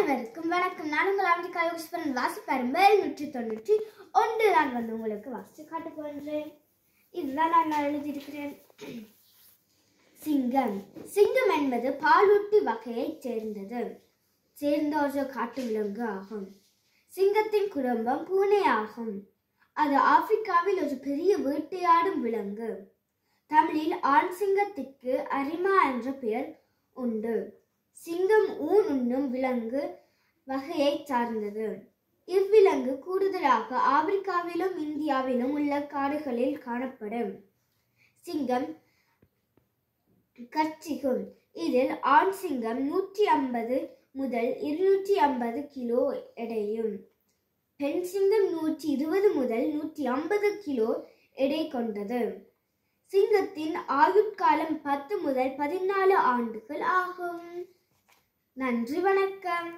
அனைவருக்கும் வணக்கம். நான் உங்கள் அமெரிக்கா யோசிப்பன் வாசிப்பார் மேல் 191 நான் வந்து உங்களுக்கு வாசித்து காட்ட போகின்றேன். இதுதான் நான் எழுதியிருக்கிறேன். சிங்கம். சிங்கம் என்பது பாலூட்டி வகையைச் சேர்ந்த ஒரு காட்டு விலங்கு ஆகும். சிங்கத்தின் குடும்பம் பூனை ஆகும். அது ஆப்பிரிக்காவில் ஒரு பெரிய வேட்டையாடும் விலங்கு. தமிழில் ஆண் சிங்கத்திற்கு அரிமா என்ற பெயர் உண்டு. சிங்கம் ஊன் உண்ணும் விலங்கு வகையை சார்ந்தது. இவ்விலங்கு கூடுதலாக ஆப்பிரிக்காவிலும் இந்தியாவிலும் உள்ள காடுகளில் காணப்படும். சிங்கம் கர்ச்சிக்கும். இதில் ஆண் சிங்கம் 150 முதல் 250 கிலோ எடையும், பெண் சிங்கம் 120 முதல் 150 கிலோ எடை கொண்டது. சிங்கத்தின் ஆயுட்காலம் 10 முதல் 14 ஆண்டுகள் ஆகும். நன்றி, வணக்கம்.